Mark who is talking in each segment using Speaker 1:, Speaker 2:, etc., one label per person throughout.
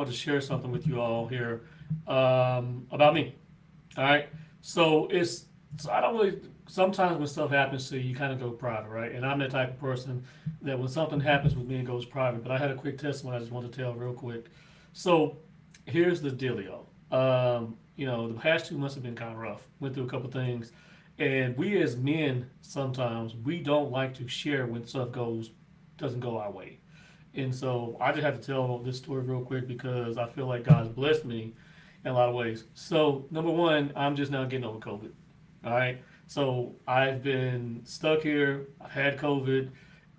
Speaker 1: want to share something with you all here about me. All right. So it's so I don't really. Sometimes when stuff happens to you, you kind of go private, right? And I'm the type of person that when something happens with me, it goes private. But I had a quick testimony I just want to tell real quick. So here's the dealio. The past 2 months have been kind of rough. Went through a couple things, and we as men sometimes we don't like to share when stuff goes doesn't go our way. And so I just had to tell this story real quick because I feel like God's blessed me in a lot of ways. So number one, I'm just now getting over COVID. All right. So I've been stuck here. I had COVID,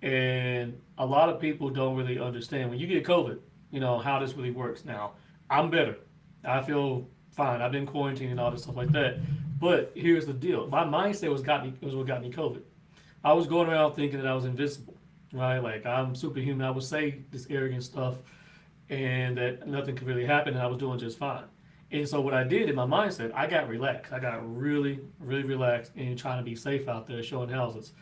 Speaker 1: and a lot of people don't really understand when you get COVID, how this really works. Now, I'm better. I feel fine. I've been quarantined and all this stuff like that. But here's the deal. My mindset was what got me COVID. I was going around thinking that I was invincible, right? Like I'm superhuman. I would say this arrogant stuff and that nothing could really happen and I was doing just fine. And so what I did in my mindset, I got relaxed. I got really, really relaxed and trying to be safe out there showing houses.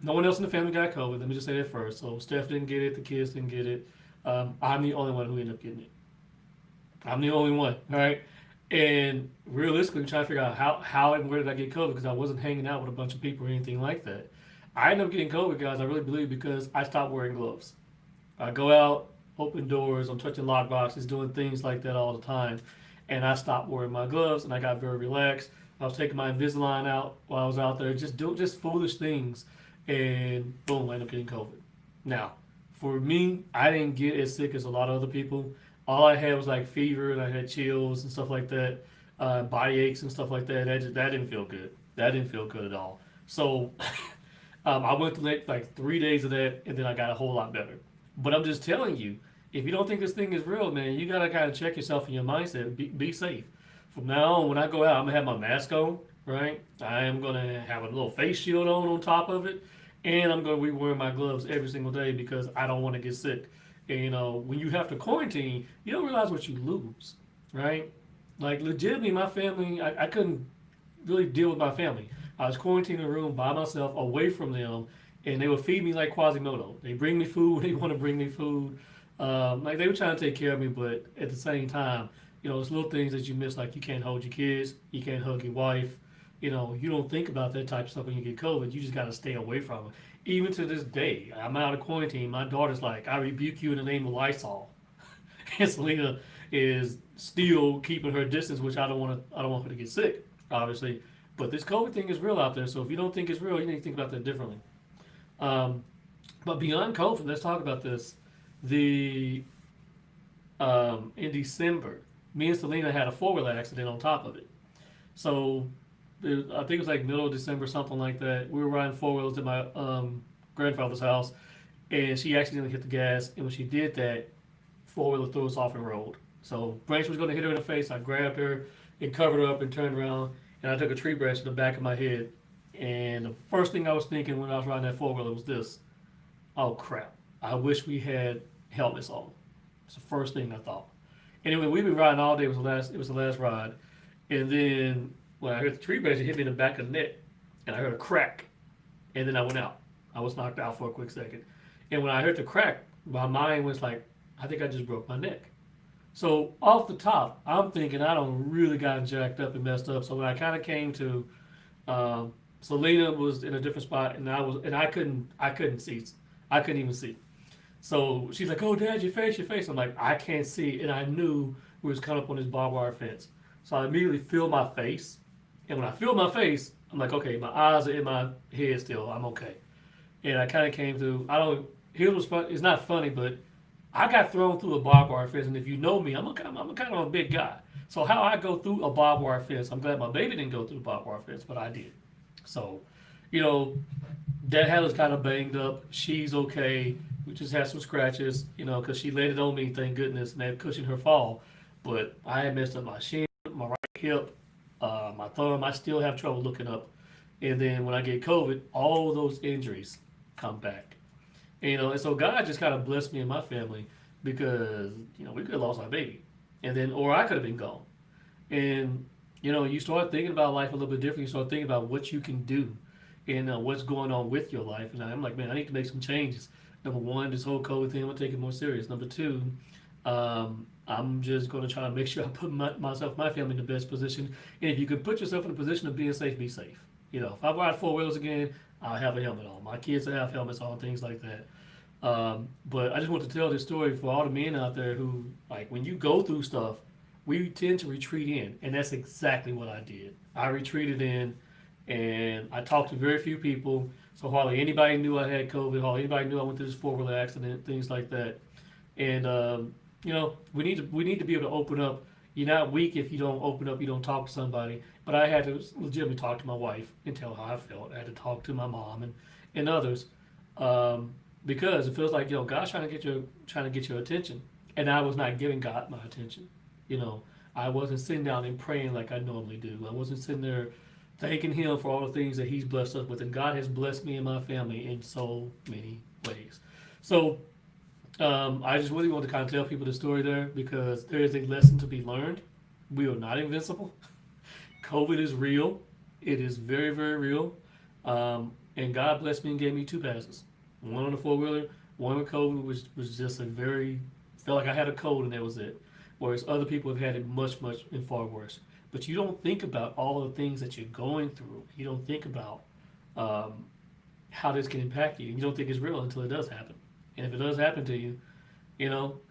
Speaker 1: No one else in the family got COVID. Let me just say that first. So Steph didn't get it. The kids didn't get it. I'm the only one who ended up getting it. I'm the only one, all right? And realistically, I'm trying to figure out how and where did I get COVID because I wasn't hanging out with a bunch of people or anything like that. I ended up getting COVID, guys, I really believe, because I stopped wearing gloves. I go out, open doors, I'm touching lock boxes, doing things like that all the time. And I stopped wearing my gloves and I got very relaxed. I was taking my Invisalign out while I was out there, just doing just foolish things. And boom, I ended up getting COVID. Now, for me, I didn't get as sick as a lot of other people. All I had was like fever and I had chills and stuff like that, body aches and stuff like that. That didn't feel good. That didn't feel good at all. So I went through like 3 days of that, and then I got a whole lot better. But I'm just telling you, if you don't think this thing is real, man, you gotta kind of check yourself in your mindset. Be safe. From now on, when I go out, I'm gonna have my mask on, right? I am gonna have a little face shield on top of it, and I'm gonna be wearing my gloves every single day because I don't want to get sick. And when you have to quarantine, you don't realize what you lose, right? Like legitimately, my family, I couldn't really deal with my family. I was quarantined in a room by myself, away from them, and they would feed me like Quasimodo. They bring me food. They want to bring me food. Like they were trying to take care of me, but at the same time, there's little things that you miss, like you can't hold your kids, you can't hug your wife. You don't think about that type of stuff when you get COVID. You just got to stay away from it. Even to this day, I'm out of quarantine. My daughter's like, I rebuke you in the name of Lysol. And Selena is still keeping her distance, which I don't want to. I don't want her to get sick, obviously. But this COVID thing is real out there. So if you don't think it's real, you need to think about that differently. Um, but beyond COVID, let's talk about this. The In December, me and Selena had a four-wheeler accident on top of it. So I think it was like middle of December, something like that. We were riding four wheels at my grandfather's house, and she accidentally hit the gas. And when she did that, four wheeler threw us off and rolled. So branch was going to hit her in the face. I grabbed her and covered her up and turned around, and I took a tree branch to the back of my head. And the first thing I was thinking when I was riding that four wheeler was this: oh crap! I wish we had helmets on. It's the first thing I thought. Anyway, we've been riding all day. It was the last ride, and then when I heard the tree branch, it hit me in the back of the neck, and I heard a crack, and then I went out. I was knocked out for a quick second, and when I heard the crack, my mind was like, I think I just broke my neck. So off the top, I'm thinking I don't really got jacked up and messed up. So when I kind of came to, Selena was in a different spot, and I couldn't see, I couldn't even see. So she's like, "Oh, Dad, your face, your face." I'm like, "I can't see," and I knew we was coming up on this barbed wire fence. So I immediately feel my face, and when I feel my face, I'm like, "Okay, my eyes are in my head still. I'm okay." And I kind of came to, I don't. Here's what's fun. It's not funny, but I got thrown through a barbed wire fence, and if you know me, I'm a kind of a big guy. So how I go through a barbed wire fence, I'm glad my baby didn't go through the barbed wire fence, but I did. So, you know, Dad had us kind of banged up. She's okay. We just had some scratches, because she laid it on me, thank goodness, and that cushioned her fall. But I had messed up my shin, my right hip, my thumb. I still have trouble looking up. And then when I get COVID, all those injuries come back. And so God just kind of blessed me and my family because, we could have lost our baby. And then, or I could have been gone. And, you start thinking about life a little bit different. You start thinking about what you can do and what's going on with your life. And I'm like, man, I need to make some changes. Number one, this whole COVID thing, I'm going to take it more serious. Number two, I'm just going to try to make sure I put myself, my family in the best position. And if you can put yourself in a position of being safe, be safe. You know, if I ride four wheels again, I'll have a helmet on. My kids will have helmets on, things like that. But I just want to tell this story for all the men out there who, like, when you go through stuff, we tend to retreat in. And that's exactly what I did. I retreated in and I talked to very few people. So hardly anybody knew I had COVID. Hardly anybody knew I went through this four-wheeler accident, things like that. And you know, we need to be able to open up. You're not weak if you don't open up, you don't talk to somebody. But I had to legitimately talk to my wife and tell her how I felt. I had to talk to my mom and others, because it feels like, God's trying to get your attention, and I was not giving God my attention. You know, I wasn't sitting down and praying like I normally do. I wasn't sitting there thanking Him for all the things that He's blessed us with, and God has blessed me and my family in so many ways. So I just really want to kind of tell people the story there because there is a lesson to be learned. We are not invincible. COVID is real. It is very, very real. And God blessed me and gave me two passes. One on the four wheeler, one with COVID, which was just felt like I had a cold and that was it. Whereas other people have had it much, much and far worse. But you don't think about all of the things that you're going through. You don't think about um, how this can impact you. You don't think it's real until it does happen. And if it does happen to you,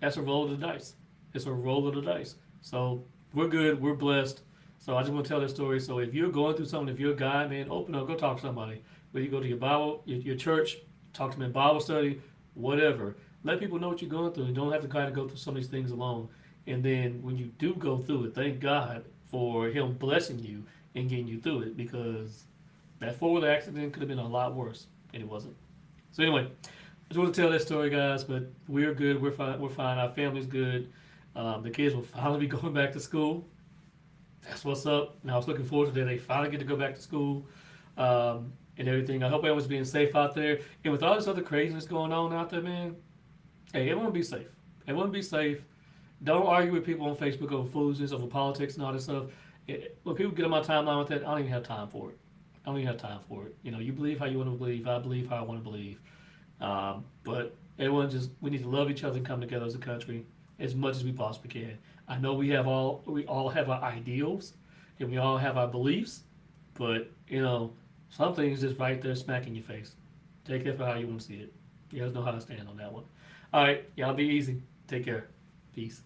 Speaker 1: that's a roll of the dice. It's a roll of the dice. So we're good. We're blessed. So I just want to tell this story. So if you're going through something, if you're a guy, man, open up, go talk to somebody. Whether you go to your Bible, your church, talk to them in Bible study, whatever. Let people know what you're going through. You don't have to kind of go through some of these things alone. And then when you do go through it, thank God for Him blessing you and getting you through it, because that four-wheeler accident could have been a lot worse, and it wasn't. So anyway, I just want to tell that story, guys. But we're good. We're fine. We're fine. Our family's good. The kids will finally be going back to school. That's what's up. And I was looking forward to that. They finally get to go back to school, and everything. I hope everyone's being safe out there. And with all this other craziness going on out there, man, hey, everyone be safe. Everyone be safe. Don't argue with people on Facebook over foolishness, over politics and all this stuff. When people get on my timeline with that, I don't even have time for it. I don't even have time for it. You believe how you want to believe. I believe how I want to believe. But we need to love each other and come together as a country as much as we possibly can. I know we all have our ideals and we all have our beliefs, but some things just right there smacking your face. Take it for how you want to see it. You guys know how to stand on that one. All right, y'all be easy. Take care. Peace.